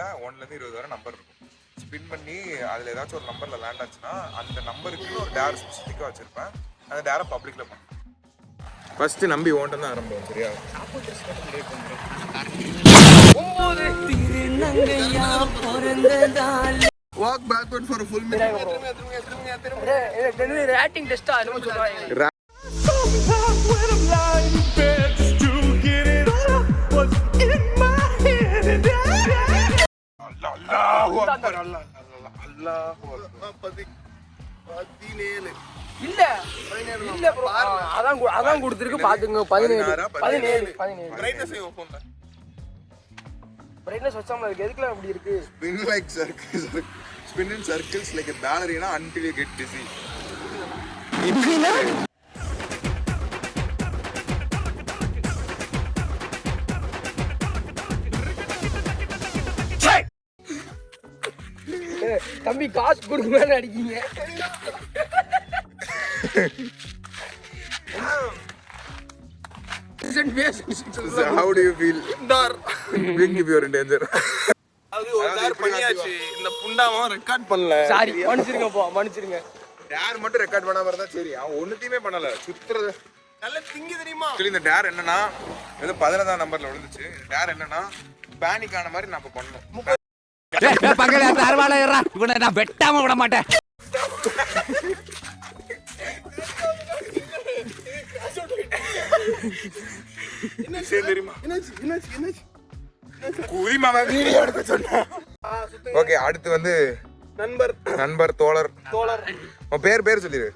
லாட்டரியில் 1லேருந்து 20 வரை நம்பர் இருக்கும். ஸ்பின் பண்ணி அதில் ஏதாச்சும் ஒரு நம்பரில் லேண்ட் ஆச்சுன்னா அந்த நம்பருக்கு ஒரு டேர் ஸ்பெசிஃபிக்காக வச்சுருப்பேன். அந்த டேரை பப்ளிக்கில் பண்ணுவேன். ஃபஸ்ட்டு நம்பி ஓட்டம் தான் ஆரம்பிக்கும். சரியா? Walk backward for a full minute. rating test என்னமோ சொல்றாங்க. அல்லாஹு அக்பர் அல்லாஹு அக்பர் 17 இல்ல இல்ல bro அதான் கொடுத்திருக்கு பாத்துங்க 17 பிரைட்னஸ் ஏ போன்ல பிரைட்னஸ் வச்சாம இருக்கு எதுக்குல அப்படி இருக்கு spin in circles like a ballerina until you get dizzy. தம்பி காசு கொடுக்குமே அடிக்கீங்க. How do you feel? Being if you are in danger. அது ஒரு டேர் பண்ணியாச்சு. இந்த புண்டாம ரெக்கார்ட் பண்ணல. சாரி மன்னிச்சிருங்க. டேர் மட்டும் ரெக்கார்ட் பண்ணாம இருந்தா சரி. அவன் ஒண்ணுத்தையுமே பண்ணல. சுத்துறது நல்ல திங்கி தெரியுமா? ஆக்சுவலி இந்த டேர் என்னன்னா ஏதோ 15ஆம் நம்பர்ல விழுந்துச்சு. டேர் என்னன்னா பேனிக் ஆன மாதிரி நம்ம பண்ணணும். பக்கத்துல தரவால ஏறா இவனை நான் வெட்டாம விட மாட்டேன். என்ன தெரியுமா? என்னாச்சு குதிமாமா வீடியோ எடுக்க சொன்னா. ஓகே, அடுத்து வந்து நண்பர் தோழர். உன் பேர் சொல்லிரு.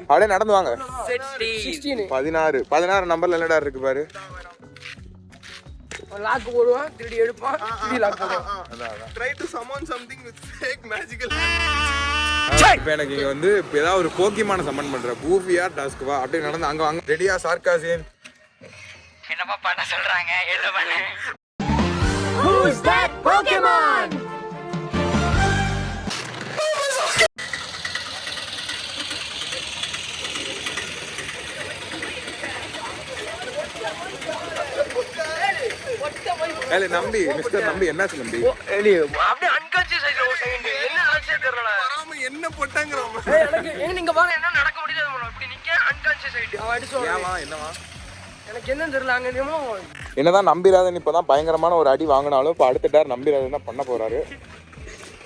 அப்படியே நடந்து வாங்க. 16 நம்பர்ல என்னடா இருக்கு பாரு. லாக் போடுவான், திருடி எடுப்பான், திருடி லாக் போடுவான். Try to summon something with fake magical. இப்போ எனக்கு இங்க வந்து ஏதாவது ஒரு போக்கிமான சம்மன் பண்ற கூஃபியா டாஸ்க்வா அப்படியே நடந்து அங்க ரெடியா சார்காசியன் என்னப்பா பண்ண சொல்றாங்க என்ன பண்ணு. Who's that Pokemon? ஏலே நம்பி மிஸ்டர் நம்பி என்னாச்சு நம்பி? அப்படியே அன்கான்ஷியஸ் ஆயிடுச்சு ஒரு செகண்ட். என்ன ஆச்சு தெரியல. வராம என்ன போட்டாங்கறாம. எனக்கு நீங்க பாருங்க என்ன நடக்க முடியாது போல. அப்படி நிக்க அன்கான்ஷியஸ் ஆயிட்டு. அவ அடிச்சோம். என்னவா? எனக்கு என்னன்னு தெரியல. அங்க என்னமோ என்னதான் நம்பிராதன் இப்பதான் பயங்கரமான ஒரு அடி வாங்கினாலும் இப்போ அடுத்த டேர் நம்பிராதன் தான் பண்ண போறாரு.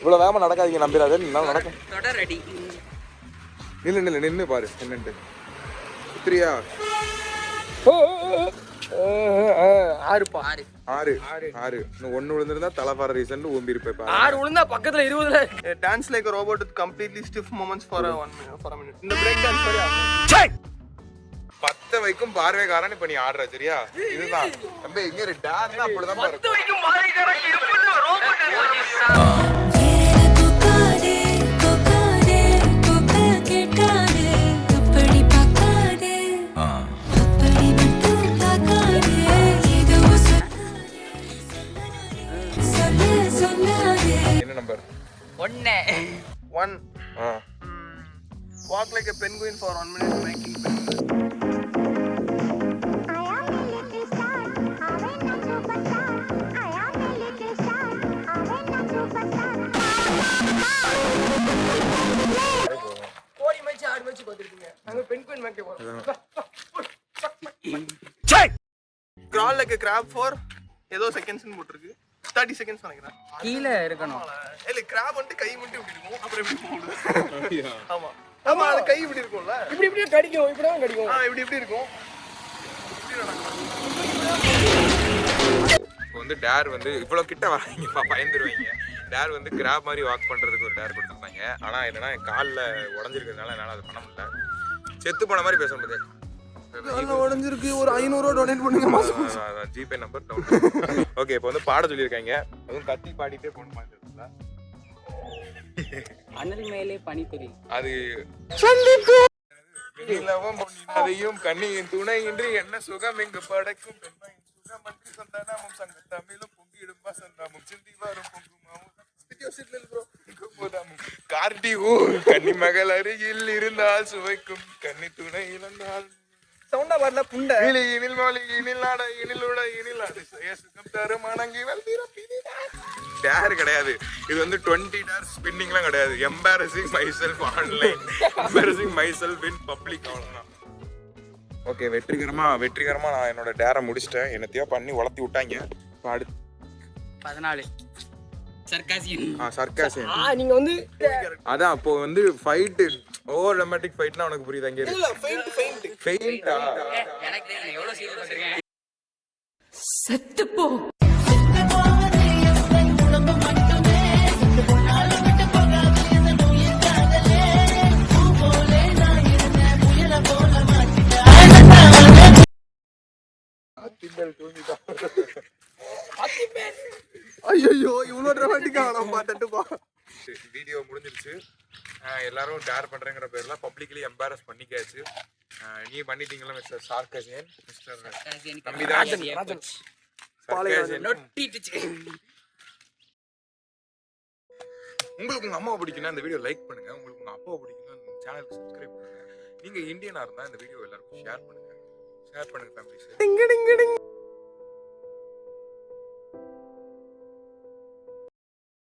இவ்வளவு வேகமா நடக்காதீங்க நம்பிராதன். என்ன நடக்கும்? தொடர் அடி. நின்னு பாரு என்னன்ட்டு. சுத்ரியா 6 இன்னும் 1 விழுந்திருந்தா தலைப்பாற ரீசன் ஊம்பி இருப்பேன். 6 விழுந்தா பக்கத்துல 20ல dance like a robot with completely stiff moments for a minute. இந்த பிரேக் டான்ஸ் மாதிரி 10 வைக்கும் பார்வைக்காரன் இப்ப நீ ஆடுற. சரியா? இதுதான் நம்பி இங்க ஒரு டான்ஸ் அப்படிதான் பாரு. 10 வைக்கும் பார்வைக்காரன் இருப்பது ரோபோட். என்ன number? 1 walk like a penguin for 1 minute making கோழி மேட்ச் ஆடு மேட்ச் பாத்துட்டீங்க. நாங்க பென்குயின் மேட்ச் போறோம். crawl like a crab for ஏதோ செகண்ட்ஸ் போட்டுருக்கு. 30 செகண்ட்ஸ் நினைக்கிறேன். கீழ இருக்கணும். இல்ல கிராப் வந்து கை மட்டும் இப்படி இருக்கும். அப்புறம் இப்படி போகுது. ஆமா அது கை இப்படி இருக்கும்ல. இப்படி கடிக்கும். இப்படிதான் கடிக்கும். இப்படி இருக்கும். இப்போ வந்து டேர் வந்து இவ்வளவு கிட்ட வராங்க பயந்துருவீங்க. டேர் வந்து கிராப் மாதிரி வாக் பண்றதுக்கு ஒரு டேர் கொடுத்துருந்தாங்க. ஆனா என்னன்னா என் காலில் உடஞ்சிருக்கிறதுனால என்னால் அதை பண்ண முடியல. செத்து போன மாதிரி பேச முடியாது. உடஞ்சிருக்கு. ஒரு 500 ரூபா டொனேட் பண்ணுங்க மாசம். GPay number. ஓகே, இப்போ வந்து பாட சொல்லியிருக்காங்க. அதுவும் கத்தி பாடிட்டே போன மாதிரி இருக்குல்ல. அனல் மேலே பனித்துளி. அது அதையும் கண்ணியின் துணையின்றி என்ன சுகம் இங்கு படைக்கும் பெண்மையின் சுகமன்றி சந்தானமும் சங்க தமிழும் பொங்கிடும் வசந்தமும் சிந்தி வரும் பொங்குமாவும் கார்டி ஊர் கன்னி மகள் அருகில் இருந்தால் சுவைக்கும் கன்னி துணை இழந்தால் சவுண்டா வரல புண்டை. இனி இனில் மொழி இனில் நாட இனிலுட இனில் நாடு சுகம் தரும் மணங்கி டேர் கிடையாது. இது வந்து 20 டேர் ஸ்பின்னிங்லாம் கிடையாது. Embarrassing myself online, embarrassing myself in public. அவ்வளோதான். ஓகே, வெற்றிகரமா நான் என்னோட டேரை முடிச்சிட்டேன். என்னத்தையோ பண்ணி உளர்த்தி விட்டாங்க. இப்போ அடுத்து 14 சர்க்காசியன். நீங்க வந்து அதான் அப்போ வந்து ஃபைட்டு ஓவர் ட்ராமாட்டிக் ஃபைட்னா உனக்கு புரியுது. அங்கே இல்ல ஃபெயிண்ட் ஃபெயிண்டா எனக்கு தெரியும் எவ்வளவு சீரியஸ் பண்றீங்க. செத்துப்போ. ஐயோ இவ்வளவு டிராமாட்டிக்கா ஆனப்பா தட்டுப்பா. வீடியோ முடிஞ்சிருச்சு. எல்லாரும் டேர் பண்றேங்கிற பேர்ல பப்ளிக்லி எம்பாரஸ் பண்ணிக்காச்சு. நீ பண்ணிட்டீங்களா மிஸ்டர் சார்கசியன்? மிஸ்டர் ராஜன் உங்களுக்கு உங்க அம்மாவை பிடிக்குன்னா இந்த வீடியோ லைக் பண்ணுங்க. உங்களுக்கு உங்க அப்பாவை பிடிக்குன்னா இந்த சேனலுக்கு சப்ஸ்கிரைப் பண்ணுங்க. நீங்க இந்தியனா இருந்தா இந்த வீடியோ எல்லாருக்கும் ஷேர் பண்ணுங்க. ஃபேமிலிஸ்.